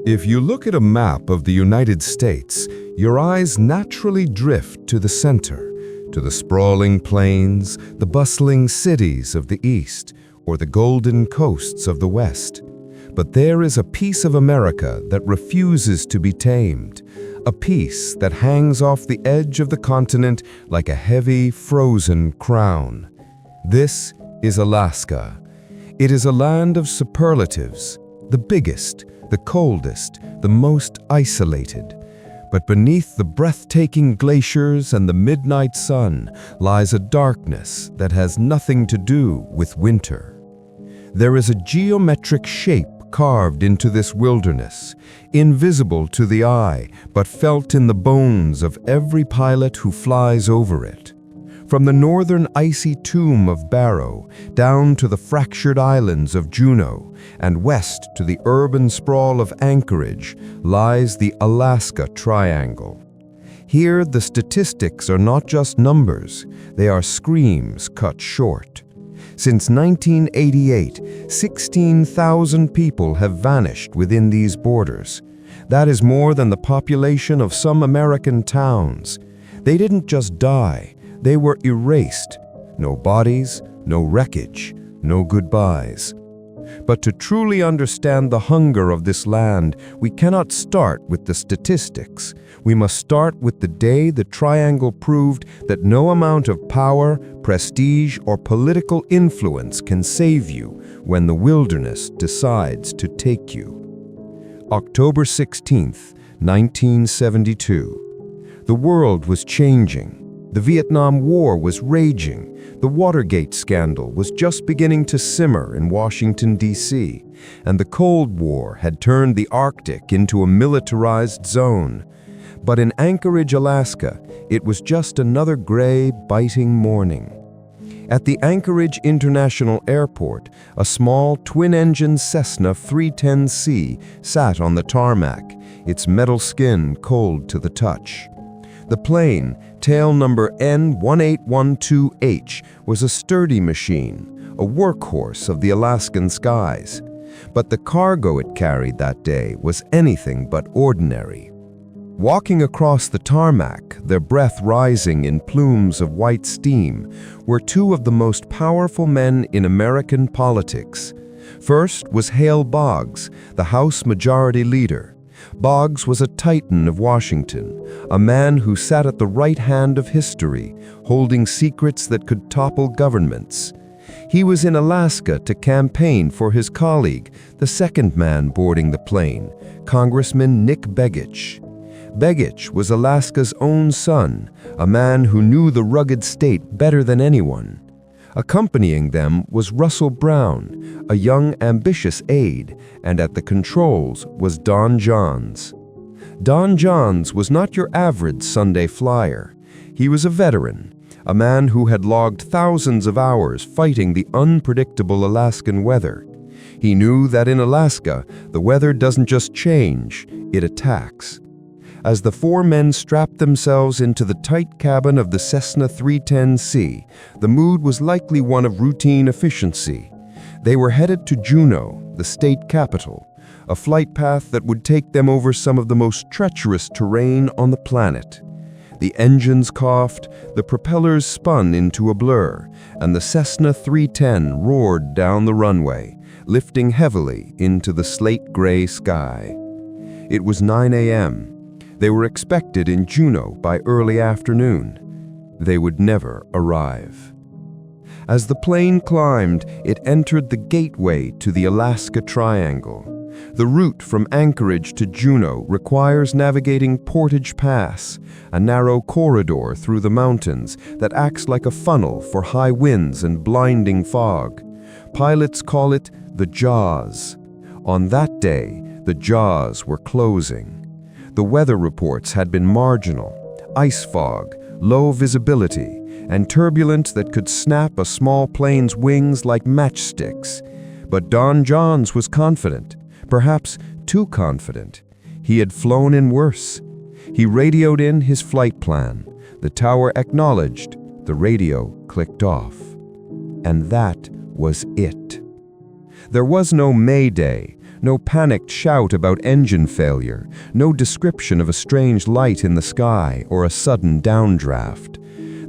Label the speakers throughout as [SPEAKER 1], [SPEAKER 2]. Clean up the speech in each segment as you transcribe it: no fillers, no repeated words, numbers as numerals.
[SPEAKER 1] If you look at a map of the United States, your eyes naturally drift to the center, to the sprawling plains, the bustling cities of the East, or the golden coasts of the West. But there is a piece of America that refuses to be tamed, a piece that hangs off the edge of the continent like a heavy, frozen crown. This is Alaska. It is a land of superlatives, the biggest, the coldest, the most isolated. But beneath the breathtaking glaciers and the midnight sun lies a darkness that has nothing to do with winter. There is a geometric shape carved into this wilderness, invisible to the eye, but felt in the bones of every pilot who flies over it. From the northern icy tomb of Barrow down to the fractured islands of Juneau and west to the urban sprawl of Anchorage lies the Alaska Triangle. Here, the statistics are not just numbers, they are screams cut short. Since 1988, 16,000 people have vanished within these borders. That is more than the population of some American towns. They didn't just die. They were erased. No bodies, no wreckage, no goodbyes. But to truly understand the hunger of this land, we cannot start with the statistics. We must start with the day the Triangle proved that no amount of power, prestige, or political influence can save you when the wilderness decides to take you. October 16th, 1972. The world was changing. The Vietnam War was raging. The Watergate scandal was just beginning to simmer in Washington, D.C., and the Cold War had turned the Arctic into a militarized zone. But in Anchorage, Alaska, it was just another gray, biting morning. At the Anchorage International Airport, a small twin-engine Cessna 310C sat on the tarmac, its metal skin cold to the touch. The plane, tail number N1812H, was a sturdy machine, a workhorse of the Alaskan skies. But the cargo it carried that day was anything but ordinary. Walking across the tarmac, their breath rising in plumes of white steam, were two of the most powerful men in American politics. First was Hale Boggs, the House Majority Leader. Boggs was a titan of Washington, a man who sat at the right hand of history, holding secrets that could topple governments. He was in Alaska to campaign for his colleague, the second man boarding the plane, Congressman Nick Begich. Begich was Alaska's own son, a man who knew the rugged state better than anyone. Accompanying them was Russell Brown, a young, ambitious aide, and at the controls was Don Johns. Don Johns was not your average Sunday flyer. He was a veteran, a man who had logged thousands of hours fighting the unpredictable Alaskan weather. He knew that in Alaska, the weather doesn't just change, it attacks. As the four men strapped themselves into the tight cabin of the Cessna 310C, the mood was likely one of routine efficiency. They were headed to Juneau, the state capital, a flight path that would take them over some of the most treacherous terrain on the planet. The engines coughed, the propellers spun into a blur, and the Cessna 310 roared down the runway, lifting heavily into the slate-gray sky. It was 9 a.m. They were expected in Juneau by early afternoon. They would never arrive. As the plane climbed, it entered the gateway to the Alaska Triangle. The route from Anchorage to Juneau requires navigating Portage Pass, a narrow corridor through the mountains that acts like a funnel for high winds and blinding fog. Pilots call it the Jaws. On that day, the Jaws were closing. The weather reports had been marginal, ice fog, low visibility, and turbulence that could snap a small plane's wings like matchsticks. But Don Johns was confident, perhaps too confident. He had flown in worse. He radioed in his flight plan. The tower acknowledged. The radio clicked off. And that was it. There was no Mayday, No panicked shout about engine failure, no description of a strange light in the sky or a sudden downdraft.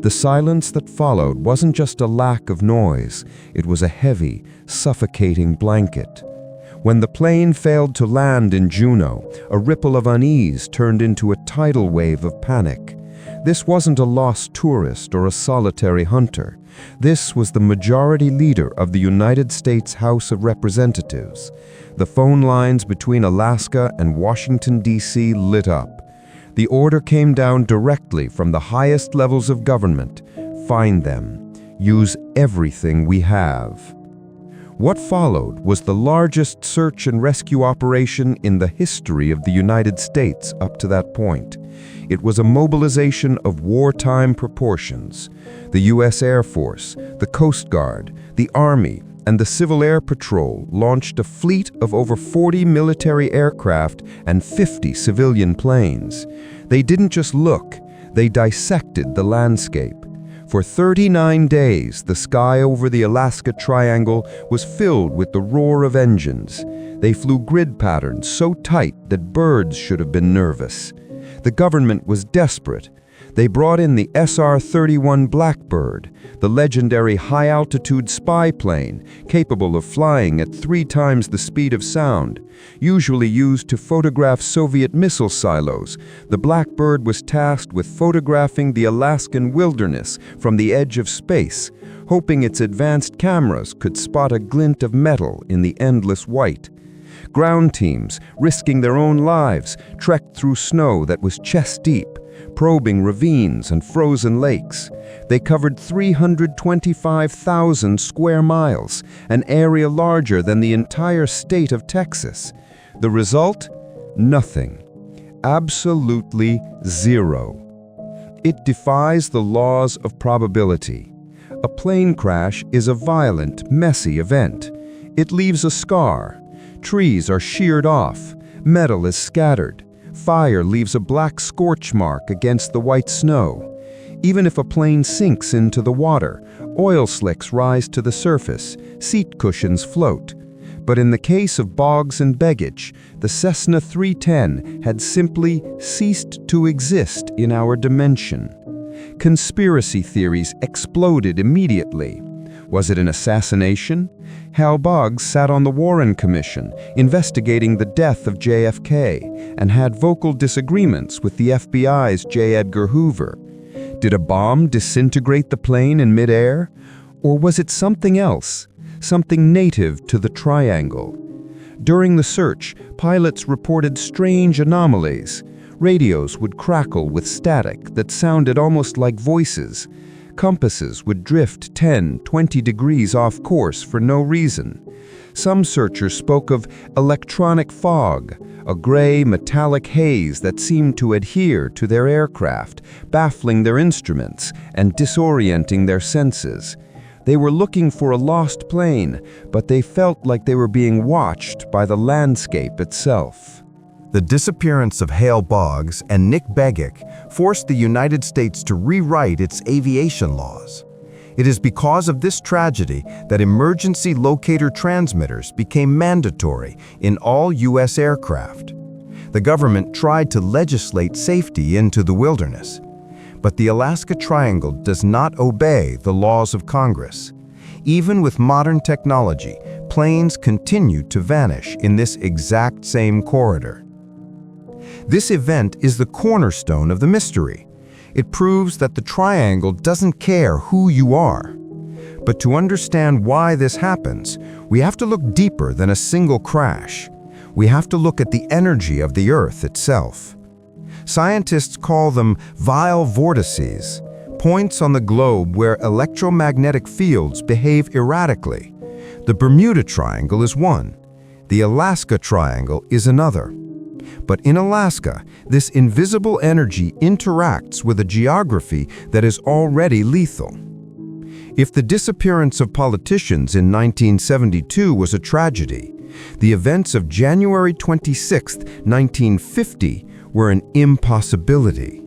[SPEAKER 1] The silence that followed wasn't just a lack of noise, it was a heavy, suffocating blanket. When the plane failed to land in Juneau, a ripple of unease turned into a tidal wave of panic. This wasn't a lost tourist or a solitary hunter. This was the majority leader of the United States House of Representatives. The phone lines between Alaska and Washington, D.C. lit up. The order came down directly from the highest levels of government. Find them. Use everything we have. What followed was the largest search and rescue operation in the history of the United States up to that point. It was a mobilization of wartime proportions. The U.S. Air Force, the Coast Guard, the Army, and the Civil Air Patrol launched a fleet of over 40 military aircraft and 50 civilian planes. They didn't just look, they dissected the landscape. For 39 days, the sky over the Alaska Triangle was filled with the roar of engines. They flew grid patterns so tight that birds should have been nervous. The government was desperate. They brought in the SR-31 Blackbird, the legendary high-altitude spy plane capable of flying at 3 times the speed of sound. Usually used to photograph Soviet missile silos, the Blackbird was tasked with photographing the Alaskan wilderness from the edge of space, hoping its advanced cameras could spot a glint of metal in the endless white. Ground teams, risking their own lives, trekked through snow that was chest-deep, probing ravines and frozen lakes. They covered 325,000 square miles, an area larger than the entire state of Texas. The result? Nothing. Absolutely zero. It defies the laws of probability. A plane crash is a violent, messy event. It leaves a scar. Trees are sheared off. Metal is scattered. Fire leaves a black scorch mark against the white snow. Even if a plane sinks into the water, oil slicks rise to the surface, seat cushions float. But in the case of Boggs and Begich, the Cessna 310 had simply ceased to exist in our dimension. Conspiracy theories exploded immediately. Was it an assassination? Hal Boggs sat on the Warren Commission, investigating the death of JFK, and had vocal disagreements with the FBI's J. Edgar Hoover. Did a bomb disintegrate the plane in midair? Or was it something else, something native to the Triangle? During the search, pilots reported strange anomalies. Radios would crackle with static that sounded almost like voices. Compasses would drift 10, 20 degrees off course for no reason. Some searchers spoke of electronic fog, a gray metallic haze that seemed to adhere to their aircraft, baffling their instruments and disorienting their senses. They were looking for a lost plane, but they felt like they were being watched by the landscape itself. The disappearance of Hal Boggs and Nick Begich forced the United States to rewrite its aviation laws. It is because of this tragedy that emergency locator transmitters became mandatory in all U.S. aircraft. The government tried to legislate safety into the wilderness, but the Alaska Triangle does not obey the laws of Congress. Even with modern technology, planes continue to vanish in this exact same corridor. This event is the cornerstone of the mystery. It proves that the Triangle doesn't care who you are. But to understand why this happens, we have to look deeper than a single crash. We have to look at the energy of the Earth itself. Scientists call them vile vortices, points on the globe where electromagnetic fields behave erratically. The Bermuda Triangle is one. The Alaska Triangle is another. But in Alaska, this invisible energy interacts with a geography that is already lethal. If the disappearance of politicians in 1972 was a tragedy, the events of January 26, 1950 were an impossibility.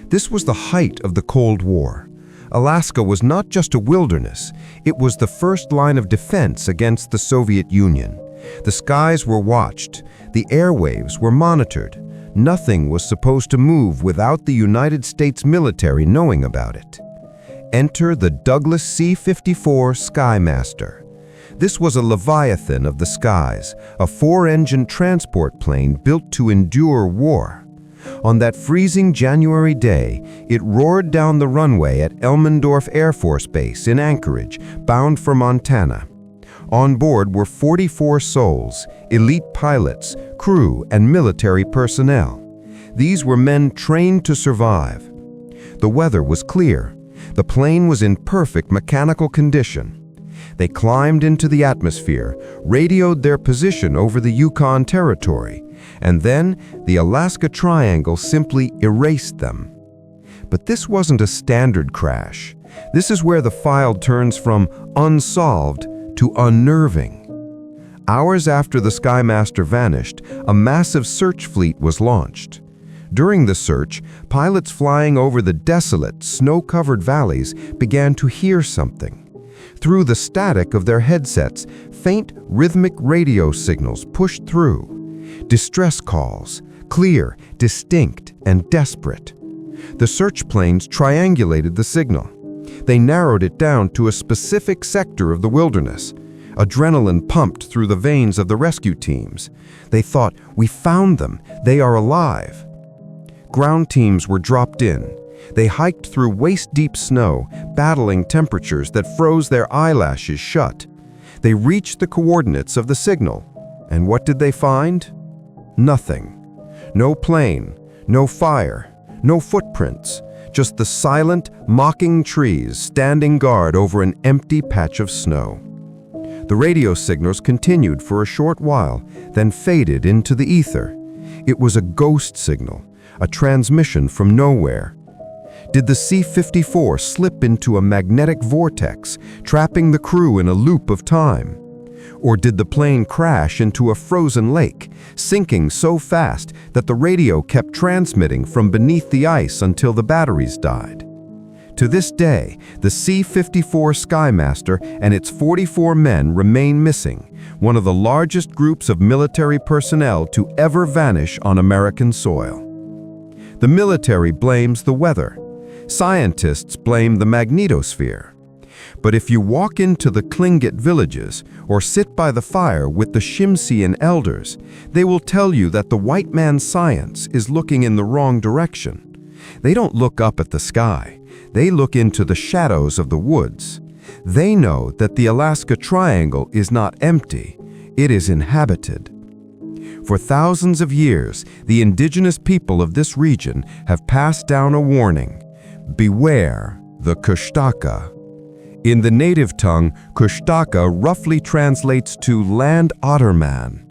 [SPEAKER 1] This was the height of the Cold War. Alaska was not just a wilderness, it was the first line of defense against the Soviet Union. The skies were watched, the airwaves were monitored. Nothing was supposed to move without the United States military knowing about it. Enter the Douglas C-54 Skymaster. This was a leviathan of the skies, a four-engine transport plane built to endure war. On that freezing January day, it roared down the runway at Elmendorf Air Force Base in Anchorage, bound for Montana. On board were 44 souls, elite pilots, crew, and military personnel. These were men trained to survive. The weather was clear. The plane was in perfect mechanical condition. They climbed into the atmosphere, radioed their position over the Yukon Territory, and then the Alaska Triangle simply erased them. But this wasn't a standard crash. This is where the file turns from unsolved to unnerving. Hours after the Skymaster vanished, a massive search fleet was launched. During the search, pilots flying over the desolate, snow-covered valleys began to hear something. Through the static of their headsets, faint, rhythmic radio signals pushed through. Distress calls, clear, distinct, and desperate. The search planes triangulated the signal. They narrowed it down to a specific sector of the wilderness. Adrenaline pumped through the veins of the rescue teams. They thought, "We found them. They are alive." Ground teams were dropped in. They hiked through waist-deep snow, battling temperatures that froze their eyelashes shut. They reached the coordinates of the signal. And what did they find? Nothing. No plane, no fire, no footprints, just the silent, mocking trees standing guard over an empty patch of snow. The radio signals continued for a short while, then faded into the ether. It was a ghost signal, a transmission from nowhere. Did the C-54 slip into a magnetic vortex, trapping the crew in a loop of time? Or did the plane crash into a frozen lake, sinking so fast that the radio kept transmitting from beneath the ice until the batteries died? To this day, the C-54 Skymaster and its 44 men remain missing, one of the largest groups of military personnel to ever vanish on American soil. The military blames the weather. Scientists blame the magnetosphere. But if you walk into the Tlingit villages or sit by the fire with the Shimsean elders, they will tell you that the white man's science is looking in the wrong direction. They don't look up at the sky. They look into the shadows of the woods. They know that the Alaska Triangle is not empty. It is inhabited. For thousands of years, the indigenous people of this region have passed down a warning. Beware the Kushtaka. In the native tongue, Kushtaka roughly translates to land otterman.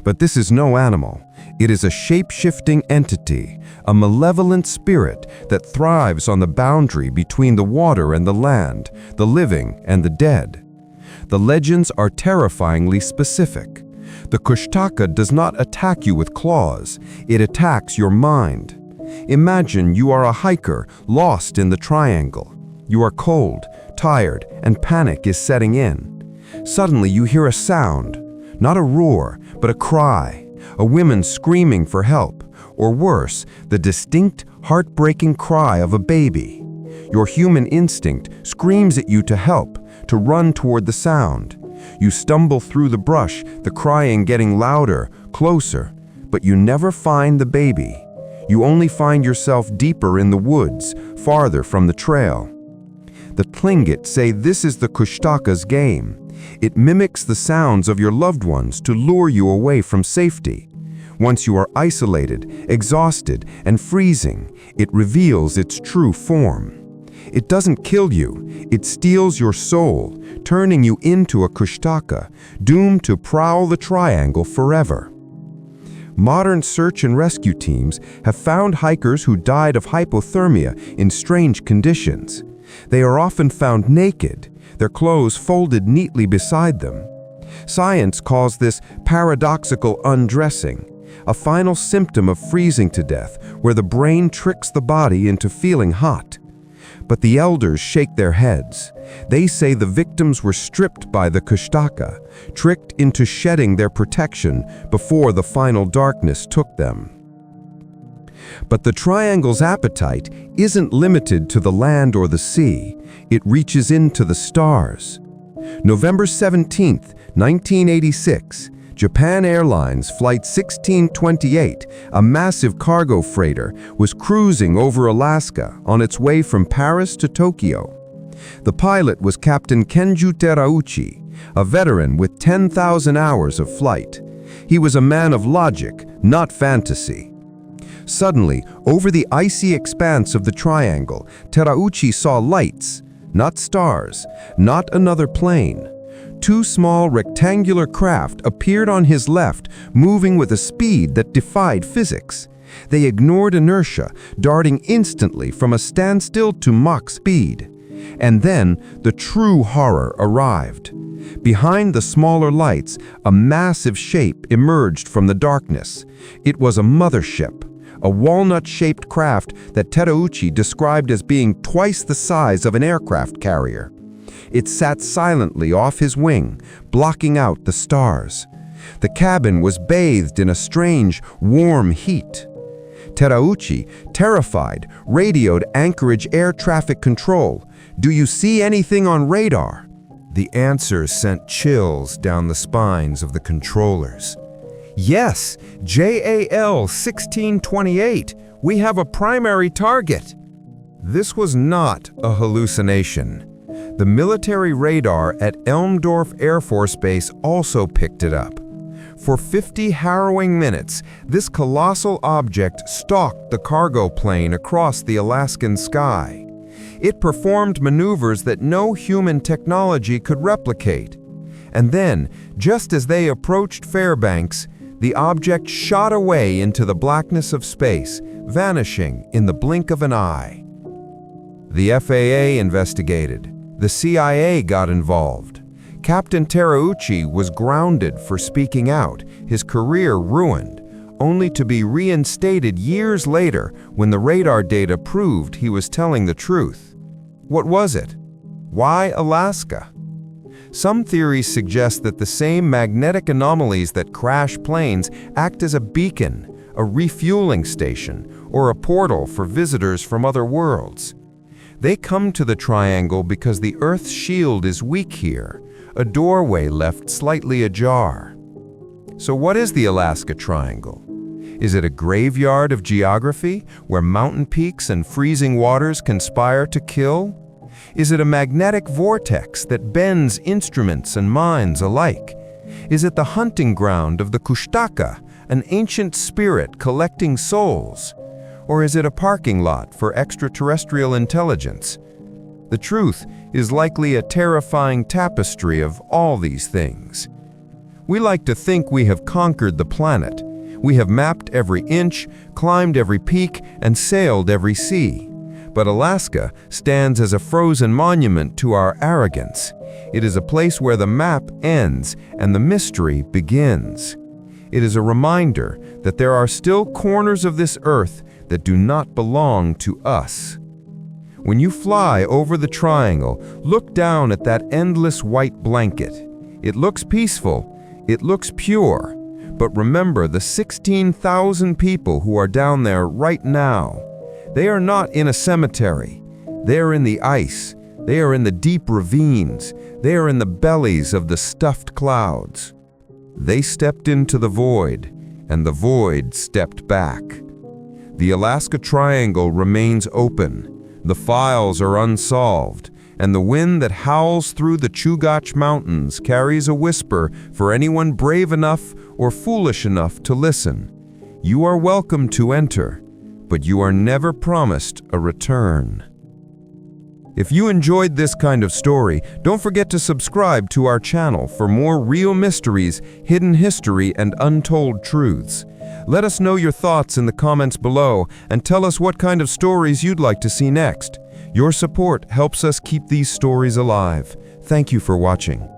[SPEAKER 1] But this is no animal. It is a shape-shifting entity, a malevolent spirit that thrives on the boundary between the water and the land, the living and the dead. The legends are terrifyingly specific. The Kushtaka does not attack you with claws. It attacks your mind. Imagine you are a hiker lost in the triangle. You are cold, tired, and panic is setting in. Suddenly you hear a sound, not a roar, but a cry, a woman screaming for help, or worse, the distinct, heartbreaking cry of a baby. Your human instinct screams at you to help, to run toward the sound. You stumble through the brush, the crying getting louder, closer, but you never find the baby. You only find yourself deeper in the woods, farther from the trail. The Tlingit say this is the Kushtaka's game. It mimics the sounds of your loved ones to lure you away from safety. Once you are isolated, exhausted, and freezing, it reveals its true form. It doesn't kill you, it steals your soul, turning you into a Kushtaka, doomed to prowl the triangle forever. Modern search and rescue teams have found hikers who died of hypothermia in strange conditions. They are often found naked, their clothes folded neatly beside them. Science calls this paradoxical undressing, a final symptom of freezing to death where the brain tricks the body into feeling hot. But the elders shake their heads. They say the victims were stripped by the Kushtaka, tricked into shedding their protection before the final darkness took them. But the triangle's appetite isn't limited to the land or the sea. It reaches into the stars. November 17, 1986, Japan Airlines Flight 1628, a massive cargo freighter, was cruising over Alaska on its way from Paris to Tokyo. The pilot was Captain Kenju Terauchi, a veteran with 10,000 hours of flight. He was a man of logic, not fantasy. Suddenly, over the icy expanse of the triangle, Terauchi saw lights, not stars, not another plane. Two small rectangular craft appeared on his left, moving with a speed that defied physics. They ignored inertia, darting instantly from a standstill to Mach speed. And then the true horror arrived. Behind the smaller lights, a massive shape emerged from the darkness. It was a mothership, a walnut-shaped craft that Terauchi described as being twice the size of an aircraft carrier. It sat silently off his wing, blocking out the stars. The cabin was bathed in a strange, warm heat. Terauchi, terrified, radioed Anchorage Air Traffic Control. "Do you see anything on radar?" The answer sent chills down the spines of the controllers. "Yes, JAL 1628. We have a primary target." This was not a hallucination. The military radar at Elmdorf Air Force Base also picked it up. For 50 harrowing minutes, this colossal object stalked the cargo plane across the Alaskan sky. It performed maneuvers that no human technology could replicate. And then, just as they approached Fairbanks, the object shot away into the blackness of space, vanishing in the blink of an eye. The FAA investigated. The CIA got involved. Captain Terauchi was grounded for speaking out, his career ruined, only to be reinstated years later when the radar data proved he was telling the truth. What was it? Why Alaska? Some theories suggest that the same magnetic anomalies that crash planes act as a beacon, a refueling station, or a portal for visitors from other worlds. They come to the triangle because the Earth's shield is weak here, a doorway left slightly ajar. So what is the Alaska Triangle? Is it a graveyard of geography where mountain peaks and freezing waters conspire to kill? Is it a magnetic vortex that bends instruments and minds alike? Is it the hunting ground of the Kushtaka, an ancient spirit collecting souls? Or is it a parking lot for extraterrestrial intelligence? The truth is likely a terrifying tapestry of all these things. We like to think we have conquered the planet. We have mapped every inch, climbed every peak, and sailed every sea. But Alaska stands as a frozen monument to our arrogance. It is a place where the map ends and the mystery begins. It is a reminder that there are still corners of this earth that do not belong to us. When you fly over the triangle, look down at that endless white blanket. It looks peaceful, it looks pure, but remember the 16,000 people who are down there right now. They are not in a cemetery. They are in the ice. They are in the deep ravines. They are in the bellies of the stuffed clouds. They stepped into the void, and the void stepped back. The Alaska Triangle remains open. The files are unsolved, and the wind that howls through the Chugach Mountains carries a whisper for anyone brave enough or foolish enough to listen. You are welcome to enter, but you are never promised a return. If you enjoyed this kind of story, don't forget to subscribe to our channel for more real mysteries, hidden history, and untold truths. Let us know your thoughts in the comments below and tell us what kind of stories you'd like to see next. Your support helps us keep these stories alive. Thank you for watching.